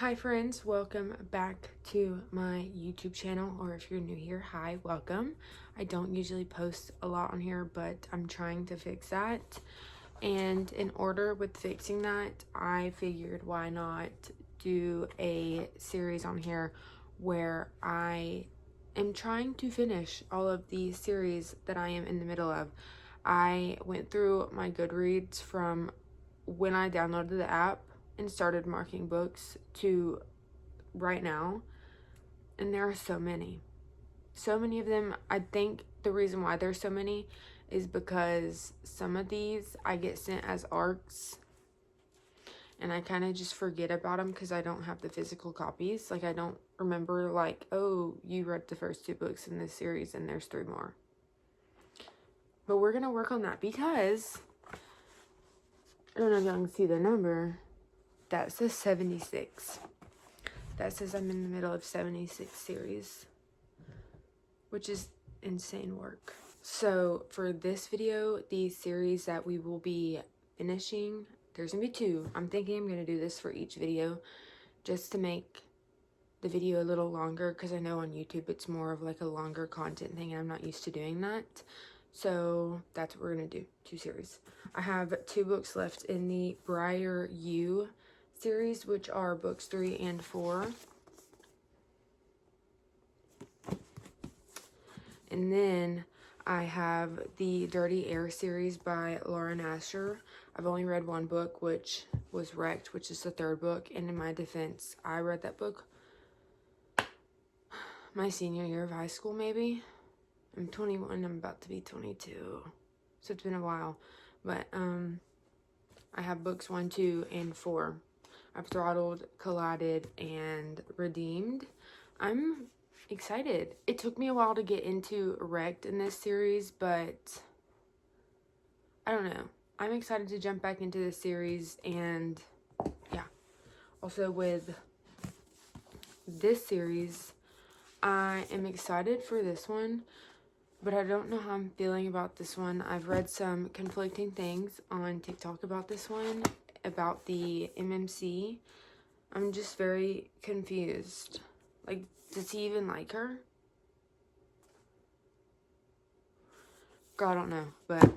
Hi friends, welcome back to my YouTube channel, or if you're new here, hi, welcome. I don't usually post a lot on here, but I'm trying to fix that. And in order with fixing that, I figured why not do a series on here where I am trying to finish all of the series that I am in the middle of. I went through my Goodreads from when I downloaded the app and started marking books to right now, and there are so many of them. I think the reason why there's so many is because some of these I get sent as arcs and I kind of just forget about them because I don't have the physical copies. Like, I don't remember, like, oh, you read the first 2 books in this series and there's 3 more. But we're gonna work on that because I don't know if y'all can see the number. That says 76. That says I'm in the middle of 76 series, which is insane work. So for this video, the series that we will be finishing, there's gonna be 2. I'm thinking I'm gonna do this for each video just to make the video a little longer, because I know on YouTube it's more of like a longer content thing and I'm not used to doing that. So that's what we're gonna do, 2 series. I have 2 books left in the Briar U series, which are books 3 and 4. And then I have the Dirty Air series by Lauren Asher. I've only read 1 book, which was Wrecked, which is the 3rd book. And in my defense, I read that book my senior year of high school, maybe. I'm 21, I'm about to be 22. So it's been a while. But I have books 1, 2, and 4. I've throttled, collided, and redeemed. I'm excited. It took me a while to get into Wrecked in this series, but I don't know. I'm excited to jump back into this series, and yeah. Also with this series, I am excited for this one, but I don't know how I'm feeling about this one. I've read some conflicting things on TikTok about this one, about the MMC. I'm just very confused. Like, does he even like her? Girl, I don't know, but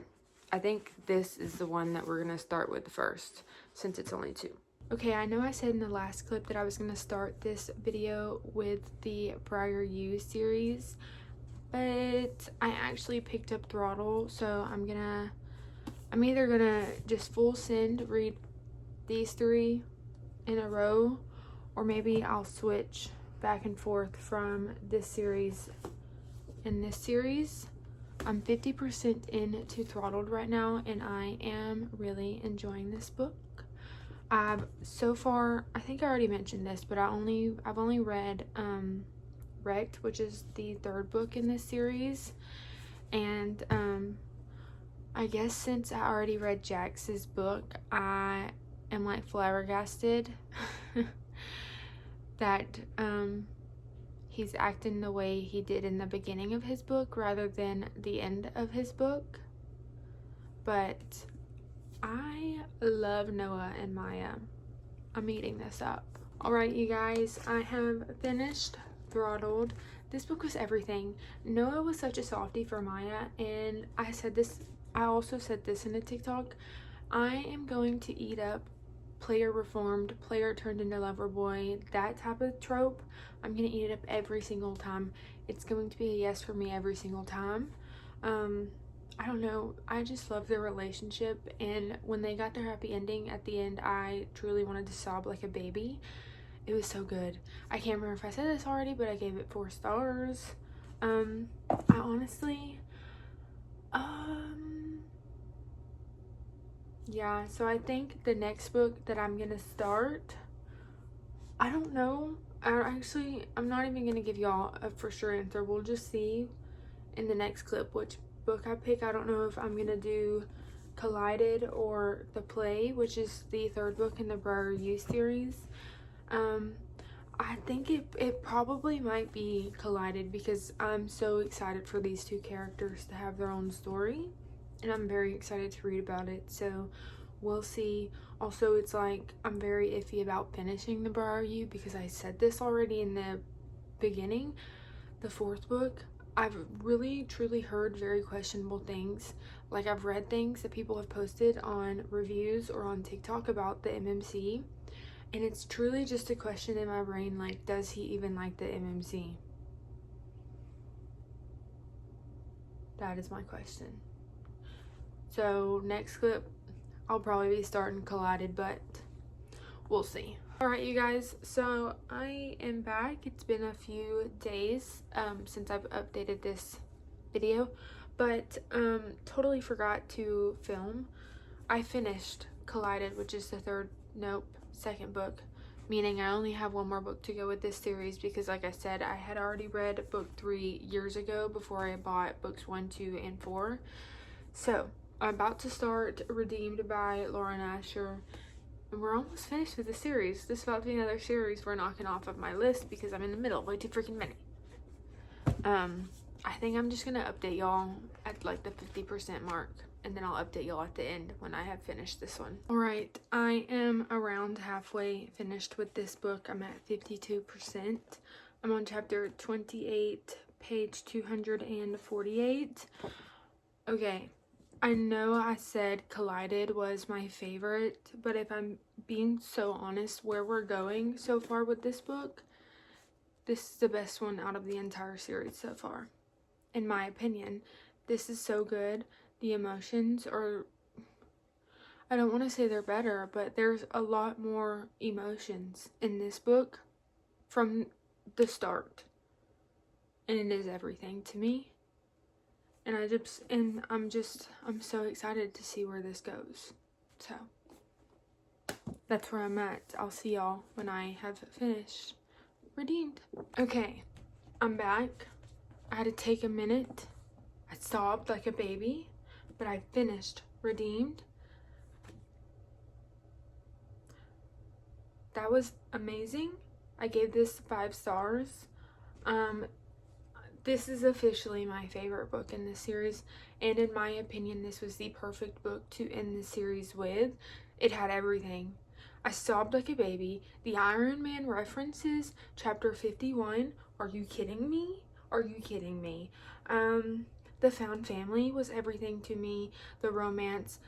I think this is the one that we're going to start with first, since it's only 2. Okay, I know I said in the last clip that I was going to start this video with the Briar U series, but I actually picked up Throttle, so I'm either going to just full send read these 3 in a row, or maybe I'll switch back and forth from this series and this series. I'm 50% into Throttled right now, and I am really enjoying this book. So far, I think I already mentioned this, but I've only read Wrecked, which is the 3rd book in this series, and I guess since I already read Jax's book, I am like flabbergasted that he's acting the way he did in the beginning of his book rather than the end of his book. But I love Noah and Maya. I'm eating this up. Alright, you guys, I have finished Throttled. This book was everything. Noah was such a softie for Maya, and I also said this in a TikTok. I am going to eat up player reformed, player turned into lover boy, that type of trope. I'm gonna eat it up every single time. It's going to be a yes for me every single time. I don't know, I just love their relationship, and when they got their happy ending at the end, I truly wanted to sob like a baby. It was so good. I can't remember if I said this already, but I gave it 4 stars. I honestly, yeah, so I think the next book that I'm gonna start, I don't know. I'm not even gonna give y'all a for sure answer. We'll just see in the next clip which book I pick. I don't know if I'm gonna do Collided or The Play, which is the 3rd book in the Briar U series. I think it probably might be Collided, because I'm so excited for these 2 characters to have their own story, and I'm very excited to read about it. So we'll see. Also, it's like I'm very iffy about finishing the Briar U because I said this already in the beginning. The fourth book, I've really truly heard very questionable things. Like, I've read things that people have posted on reviews or on TikTok about the MMC, and it's truly just a question in my brain, like, does he even like the MMC? That is my question. So next clip, I'll probably be starting Collided, but we'll see. Alright, you guys, so I am back. It's been a few days since I've updated this video, but totally forgot to film. I finished Collided, which is the second book, meaning I only have one more book to go with this series because, like I said, I had already read book 3 years ago before I bought books 1, 2, and 4. So I'm about to start Redeemed by Lauren Asher, and we're almost finished with the series. This is about to be another series we're knocking off of my list because I'm in the middle way too freaking many. I think I'm just gonna update y'all at like the 50% mark, and then I'll update y'all at the end when I have finished this one. Alright, I am around halfway finished with this book. I'm at 52%. I'm on chapter 28, page 248. Okay, I know I said Collided was my favorite, but if I'm being so honest, where we're going so far with this book, this is the best one out of the entire series so far. In my opinion, this is so good. The emotions are, I don't want to say they're better, but there's a lot more emotions in this book from the start. And it is everything to me. And I'm so excited to see where this goes. So that's where I'm at. I'll see y'all when I have finished Redeemed. Okay, I'm back. I had to take a minute. I sobbed like a baby, but I finished Redeemed. That was amazing. I gave this 5 stars. This is officially my favorite book in this series, and in my opinion, this was the perfect book to end the series with. It had everything. I sobbed like a baby. The Iron Man references, chapter 51. Are you kidding me? Are you kidding me? The found family was everything to me. The romance,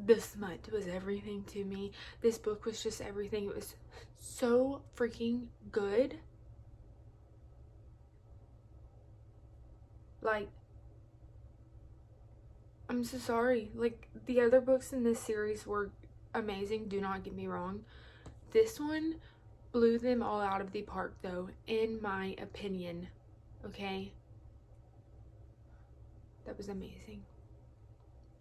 the smut was everything to me. This book was just everything. It was so freaking good. Like, I'm so sorry. Like, the other books in this series were amazing, do not get me wrong. This one blew them all out of the park, though, in my opinion. Okay? That was amazing.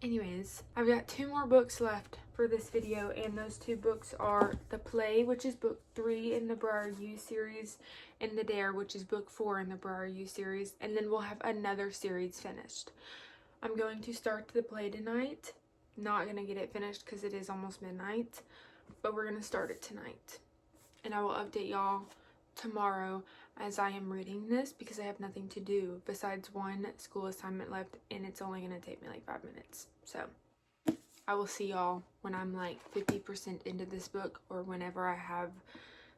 Anyways, I've got 2 more books left for this video, and those 2 books are The Play, which is book 3 in the Briar U series, and The Dare, which is book 4 in the Briar U series, and then we'll have another series finished. I'm going to start The Play tonight. Not gonna get it finished because it is almost midnight, but we're gonna start it tonight, and I will update y'all tomorrow as I am reading this because I have nothing to do besides one school assignment left, and it's only gonna take me like 5 minutes. So I will see y'all when I'm like 50% into this book, or whenever I have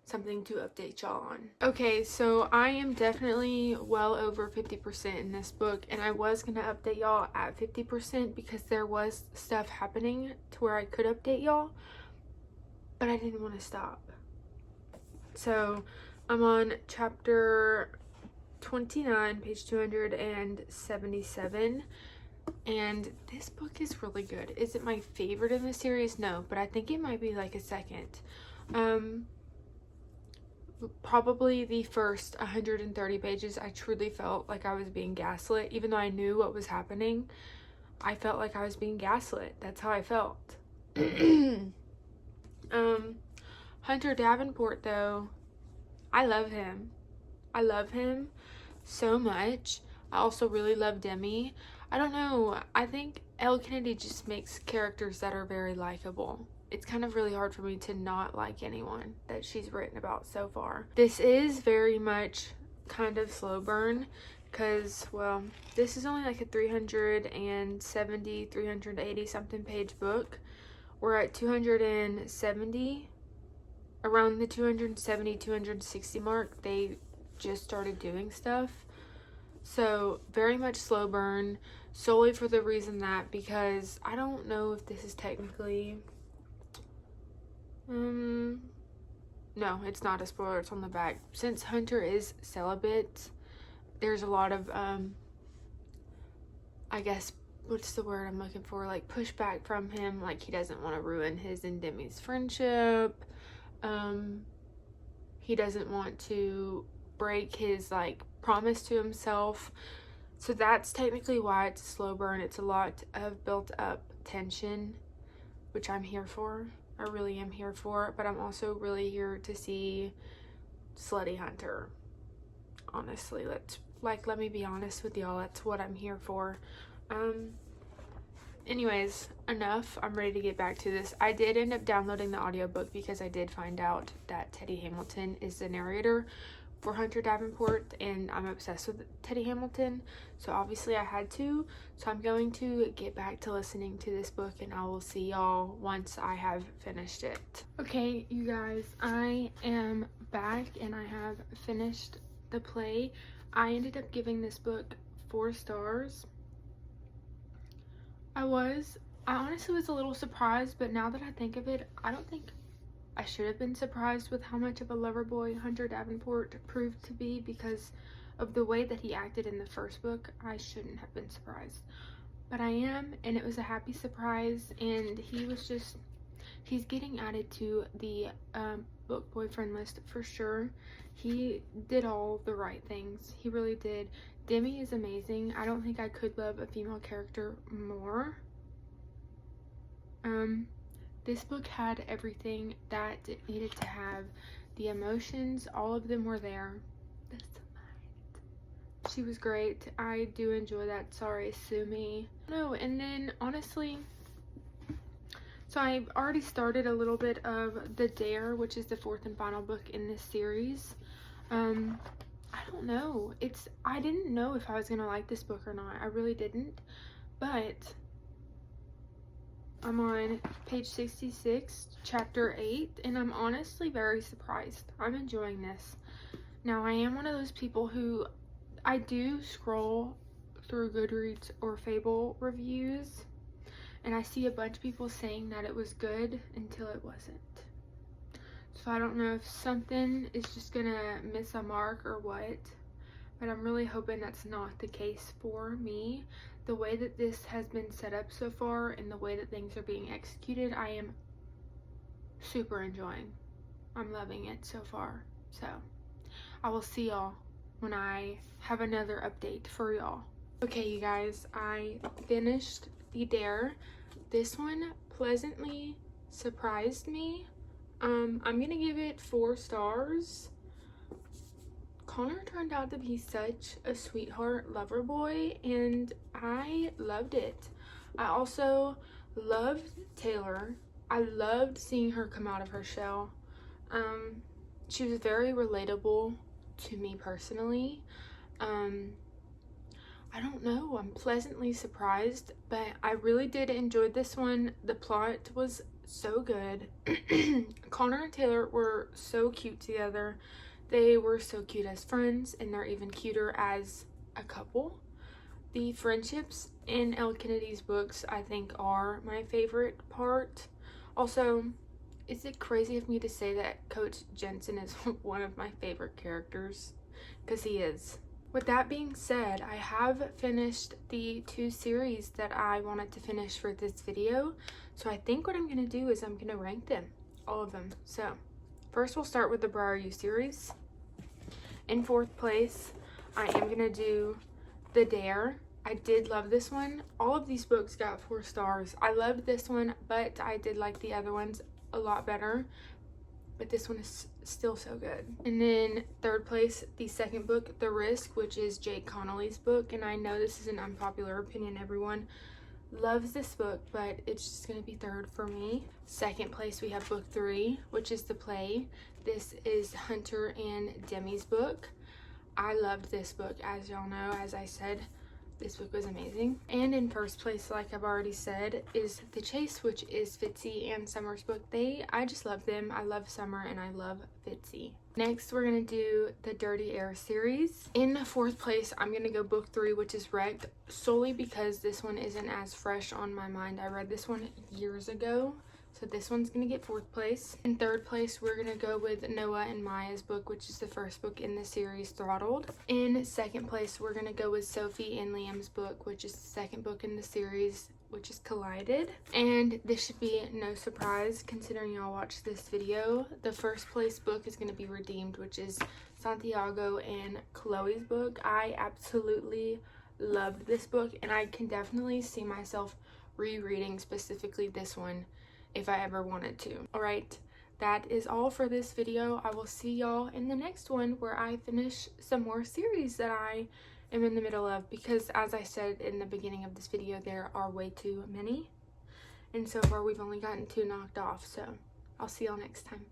something to update y'all on. Okay, so I am definitely well over 50% in this book, and I was gonna update y'all at 50% because there was stuff happening to where I could update y'all, but I didn't want to stop. So I'm on chapter 29, page 277, and this book is really good. Is it my favorite in the series? No, but I think it might be like a second. Probably the first 130 pages, I truly felt like I was being gaslit. Even though I knew what was happening, I felt like I was being gaslit. That's how I felt. Hunter Davenport, though, I love him. I love him so much. I also really love Demi. I don't know. I think Elle Kennedy just makes characters that are very likable. It's kind of really hard for me to not like anyone that she's written about so far. This is very much kind of slow burn because, well, this is only like a 370, 380 something page book, we're at 270, around the 270, 260 mark. They just started doing stuff. So very much slow burn, solely for the reason that, because I don't know if this is technically, no, it's not a spoiler, it's on the back. Since Hunter is celibate, there's a lot of, I guess, what's the word I'm looking for, like pushback from him, like he doesn't want to ruin his and Demi's friendship. He doesn't want to break his like promise to himself. So that's technically why it's a slow burn. It's a lot of built up tension, which I'm here for. I really am here for, but I'm also really here to see slutty Hunter. Honestly, let me be honest with y'all. That's what I'm here for. Anyways, enough. I'm ready to get back to this. I did end up downloading the audiobook because I did find out that Teddy Hamilton is the narrator for Hunter Davenport, and I'm obsessed with Teddy Hamilton, so obviously I had to. So I'm going to get back to listening to this book, and I will see y'all once I have finished it. Okay, you guys, I am back and I have finished the play. I ended up giving this book 4 stars. I honestly was a little surprised, but now that I think of it, I don't think I should have been surprised with how much of a lover boy Hunter Davenport proved to be, because of the way that he acted in the first book. I shouldn't have been surprised, but I am, and it was a happy surprise. And he's getting added to the book boyfriend list for sure. He did all the right things. He really did. Demi is amazing. I don't think I could love a female character more. This book had everything that it needed to have. The emotions, all of them were there. She was great. I do enjoy that. Sorry, sue me. No, and then honestly, so I already started a little bit of The Dare, which is the 4th and final book in this series. I don't know. I didn't know if I was gonna like this book or not. I really didn't. But I'm on page 66, chapter 8, and I'm honestly very surprised. I'm enjoying this. Now, I am one of those people who, I do scroll through Goodreads or Fable reviews, and I see a bunch of people saying that it was good until it wasn't. So I don't know if something is just gonna miss a mark or what, but I'm really hoping that's not the case for me. The way that this has been set up so far and the way that things are being executed, I am super enjoying. I'm loving it so far. So I will see y'all when I have another update for y'all. Okay, you guys, I finished The Dare. This one pleasantly surprised me. I'm gonna give it 4 stars. Connor turned out to be such a sweetheart lover boy, and I loved it. I also loved Taylor. I loved seeing her come out of her shell. She was very relatable to me personally. I don't know, I'm pleasantly surprised, but I really did enjoy this one. The plot was so good. Connor and Taylor were so cute together. They were so cute as friends, and they're even cuter as a couple. The friendships in Elle Kennedy's books, I think, are my favorite part. Also, is it crazy of me to say that Coach Jensen is one of my favorite characters? Because he is. With that being said, I have finished the 2 series that I wanted to finish for this video. So I think what I'm going to do is I'm going to rank them, all of them. So first we'll start with the Briar U series. In 4th place, I am going to do The Dare. I did love this one. All of these books got 4 stars. I loved this one, but I did like the other ones a lot better. But this one is still so good. And then 3rd place, the 2nd book, The Risk, which is Jake Connolly's book. And I know this is an unpopular opinion. Everyone loves this book, but it's just going to be 3rd for me. 2nd place, we have book 3, which is The Play. This is Hunter and Demi's book. I loved this book, as y'all know. As I said, this book was amazing. And in first place, like I've already said, is The Chase, which is Fitzy and Summer's book. I just love them. I love Summer and I love Fitzy. Next, we're gonna do the Dirty Air series. In fourth place, I'm gonna go book 3, which is Wrecked, solely because this one isn't as fresh on my mind. I read this one years ago, so this one's gonna get 4th place. In 3rd place, we're gonna go with Noah and Maya's book, which is the first book in the series, Throttled. In 2nd place, we're gonna go with Sophie and Liam's book, which is the 2nd book in the series, which is Collided. And this should be no surprise considering y'all watched this video. The 1st place book is gonna be Redeemed, which is Santiago and Chloe's book. I absolutely loved this book, and I can definitely see myself rereading specifically this one if I ever wanted to. Alright, that is all for this video. I will see y'all in the next one where I finish some more series that I am in the middle of, because as I said in the beginning of this video, there are way too many, and so far we've only gotten 2 knocked off. So I'll see y'all next time.